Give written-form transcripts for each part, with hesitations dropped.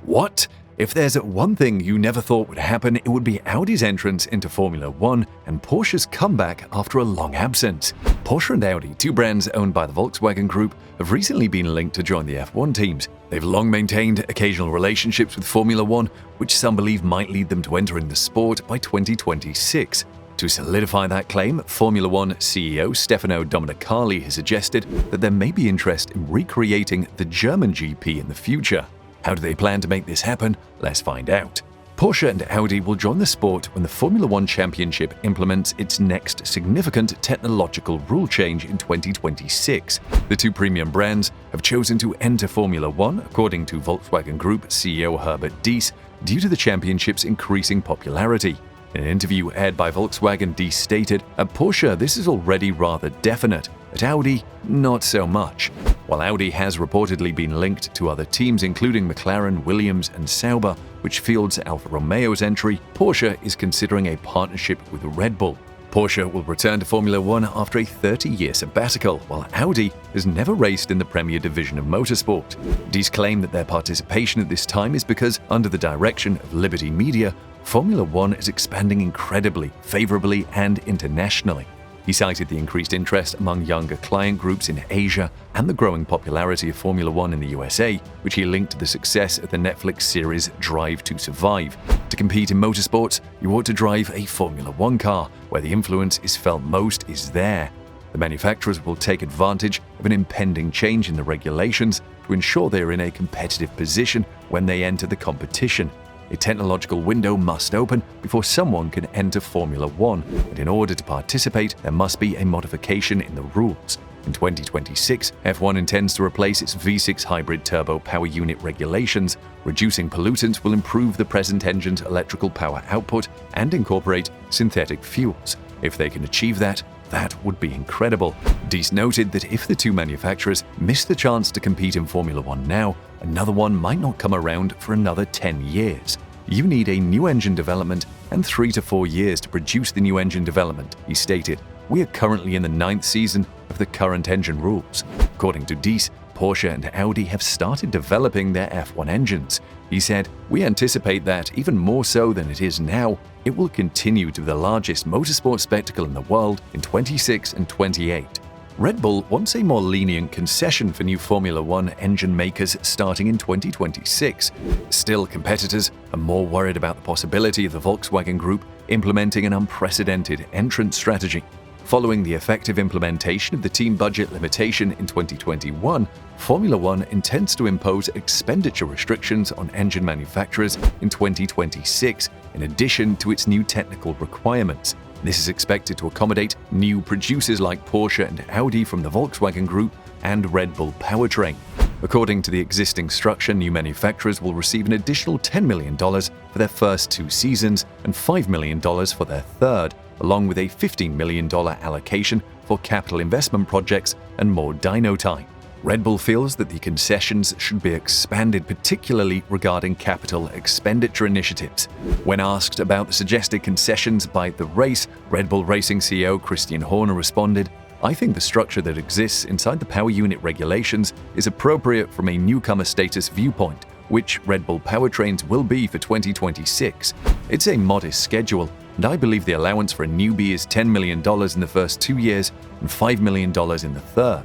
What? If there's one thing you never thought would happen, it would be Audi's entrance into Formula One and Porsche's comeback after a long absence. Porsche and Audi, two brands owned by the Volkswagen Group, have recently been linked to join the F1 teams. They've long maintained occasional relationships with Formula One, which some believe might lead them to entering the sport by 2026. To solidify that claim, Formula One CEO Stefano Domenicali has suggested that there may be interest in recreating the German GP in the future. How do they plan to make this happen? Let's find out. Porsche and Audi will join the sport when the Formula One Championship implements its next significant technological rule change in 2026. The two premium brands have chosen to enter Formula One, according to Volkswagen Group CEO Herbert Diess, due to the championship's increasing popularity. In an interview aired by Volkswagen, Diess stated, "At Porsche, this is already rather definite. At Audi, not so much." While Audi has reportedly been linked to other teams including McLaren, Williams, and Sauber, which fields Alfa Romeo's entry, Porsche is considering a partnership with Red Bull. Porsche will return to Formula One after a 30-year sabbatical, while Audi has never raced in the Premier Division of motorsport. Diess claimed that their participation at this time is because, under the direction of Liberty Media, Formula One is expanding incredibly, favorably, and internationally. He cited the increased interest among younger client groups in Asia and the growing popularity of Formula One in the USA, which he linked to the success of the Netflix series Drive to Survive. To compete in motorsports, you ought to drive a Formula One car, where the influence is felt most is there. The manufacturers will take advantage of an impending change in the regulations to ensure they are in a competitive position when they enter the competition. A technological window must open before someone can enter Formula One, and in order to participate, there must be a modification in the rules. In 2026, F1 intends to replace its V6 hybrid turbo power unit regulations. Reducing pollutants will improve the present engine's electrical power output and incorporate synthetic fuels. If they can achieve that, that would be incredible. Diess noted that if the two manufacturers miss the chance to compete in Formula One now, another one might not come around for another 10 years. You need a new engine development and 3 to 4 years to produce the new engine development, he stated. We are currently in the 9th season of the current engine rules. According to Diess, Porsche and Audi have started developing their F1 engines. He said, "We anticipate that, even more so than it is now, it will continue to be the largest motorsport spectacle in the world in 26 and 28. Red Bull wants a more lenient concession for new Formula One engine makers starting in 2026. Still, competitors are more worried about the possibility of the Volkswagen Group implementing an unprecedented entrance strategy. Following the effective implementation of the team budget limitation in 2021, Formula One intends to impose expenditure restrictions on engine manufacturers in 2026, in addition to its new technical requirements. This is expected to accommodate new producers like Porsche and Audi from the Volkswagen Group and Red Bull powertrain. According to the existing structure, new manufacturers will receive an additional $10 million for their first 2 seasons and $5 million for their third, along with a $15 million allocation for capital investment projects and more dyno time. Red Bull feels that the concessions should be expanded, particularly regarding capital expenditure initiatives. When asked about the suggested concessions by the race, Red Bull Racing CEO Christian Horner responded, "I think the structure that exists inside the power unit regulations is appropriate from a newcomer status viewpoint, which Red Bull powertrains will be for 2026. It's a modest schedule, and I believe the allowance for a newbie is $10 million in the first 2 years and $5 million in the third.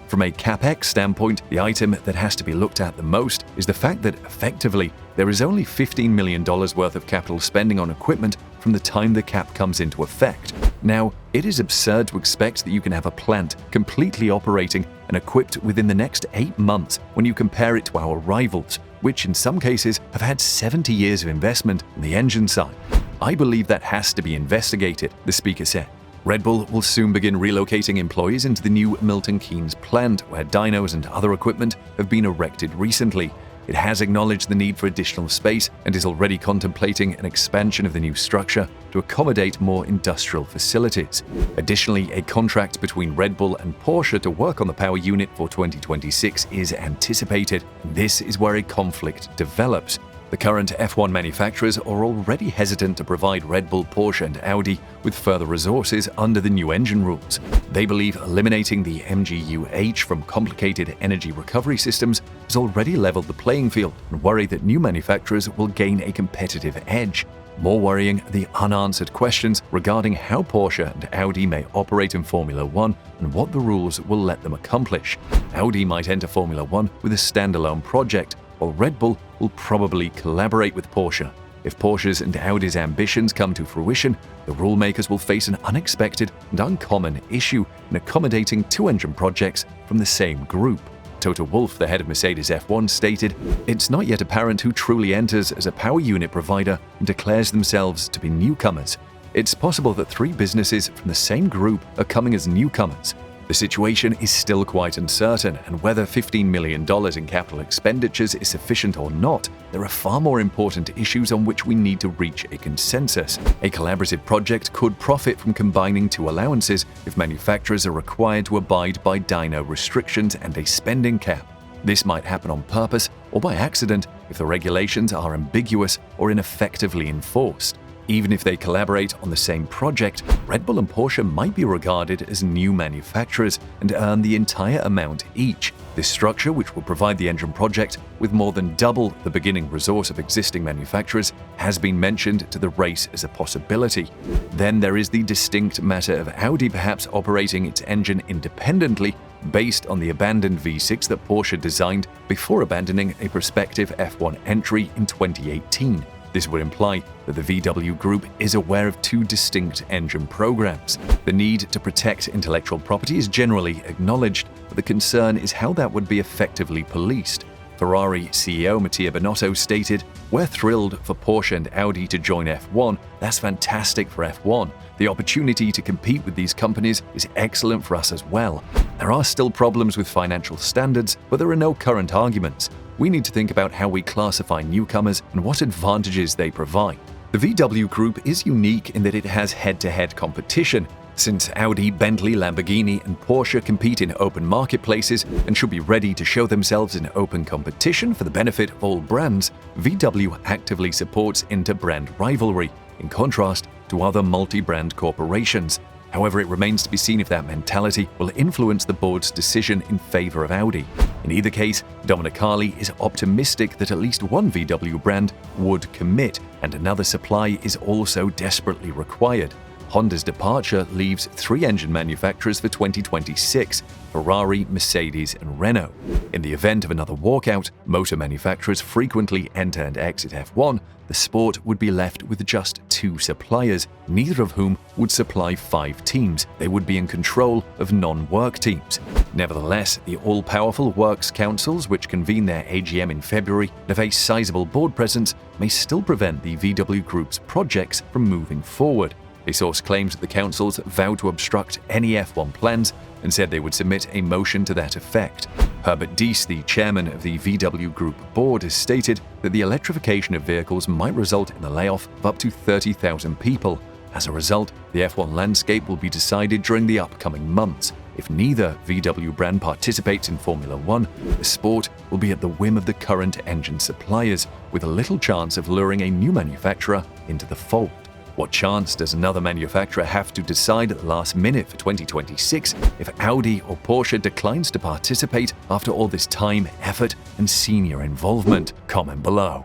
From a CapEx standpoint, the item that has to be looked at the most is the fact that, effectively, there is only $15 million worth of capital spending on equipment from the time the cap comes into effect. Now, it is absurd to expect that you can have a plant completely operating and equipped within the next 8 months when you compare it to our rivals, which in some cases have had 70 years of investment on the engine side. I believe that has to be investigated," the speaker said. Red Bull will soon begin relocating employees into the new Milton Keynes plant, where dynos and other equipment have been erected recently. It has acknowledged the need for additional space and is already contemplating an expansion of the new structure to accommodate more industrial facilities. Additionally, a contract between Red Bull and Porsche to work on the power unit for 2026 is anticipated. This is where a conflict develops. The current F1 manufacturers are already hesitant to provide Red Bull, Porsche and Audi with further resources under the new engine rules. They believe eliminating the MGU-H from complicated energy recovery systems has already leveled the playing field and worry that new manufacturers will gain a competitive edge. More worrying are the unanswered questions regarding how Porsche and Audi may operate in Formula One and what the rules will let them accomplish. Audi might enter Formula One with a standalone project, while Red Bull will probably collaborate with Porsche. If Porsche's and Audi's ambitions come to fruition, the rulemakers will face an unexpected and uncommon issue in accommodating two-engine projects from the same group. Toto Wolff, the head of Mercedes F1, stated, "It's not yet apparent who truly enters as a power unit provider and declares themselves to be newcomers. It's possible that three businesses from the same group are coming as newcomers. The situation is still quite uncertain, and whether $15 million in capital expenditures is sufficient or not, there are far more important issues on which we need to reach a consensus. A collaborative project could profit from combining two allowances if manufacturers are required to abide by dyno restrictions and a spending cap. This might happen on purpose or by accident if the regulations are ambiguous or ineffectively enforced. Even if they collaborate on the same project, Red Bull and Porsche might be regarded as new manufacturers and earn the entire amount each. This structure, which will provide the engine project with more than double the beginning resource of existing manufacturers, has been mentioned to the race as a possibility. Then there is the distinct matter of Audi perhaps operating its engine independently based on the abandoned V6 that Porsche designed before abandoning a prospective F1 entry in 2018. This would imply that the VW Group is aware of two distinct engine programs. The need to protect intellectual property is generally acknowledged, but the concern is how that would be effectively policed. Ferrari CEO Mattia Binotto stated, "We're thrilled for Porsche and Audi to join F1. That's fantastic for F1. The opportunity to compete with these companies is excellent for us as well. There are still problems with financial standards, but there are no current arguments. We need to think about how we classify newcomers and what advantages they provide." The VW Group is unique in that it has head-to-head competition. Since Audi, Bentley, Lamborghini, and Porsche compete in open marketplaces and should be ready to show themselves in open competition for the benefit of all brands, VW actively supports inter-brand rivalry, in contrast to other multi-brand corporations. However, it remains to be seen if that mentality will influence the board's decision in favor of Audi. In either case, Domenicali is optimistic that at least one VW brand would commit, and another supply is also desperately required. Honda's departure leaves three engine manufacturers for 2026: Ferrari, Mercedes, and Renault. In the event of another walkout, motor manufacturers frequently enter and exit F1. The sport would be left with just two suppliers, neither of whom would supply 5 teams. They would be in control of non-work teams. Nevertheless, the all-powerful works councils, which convene their AGM in February and have a sizable board presence, may still prevent the VW Group's projects from moving forward. A source claims that the councils vowed to obstruct any F1 plans and said they would submit a motion to that effect. Herbert Diess, the chairman of the VW Group board, has stated that the electrification of vehicles might result in the layoff of up to 30,000 people. As a result, the F1 landscape will be decided during the upcoming months. If neither VW brand participates in Formula One, the sport will be at the whim of the current engine suppliers, with little chance of luring a new manufacturer into the fold. What chance does another manufacturer have to decide at the last minute for 2026 if Audi or Porsche declines to participate after all this time, effort, and senior involvement? Comment below.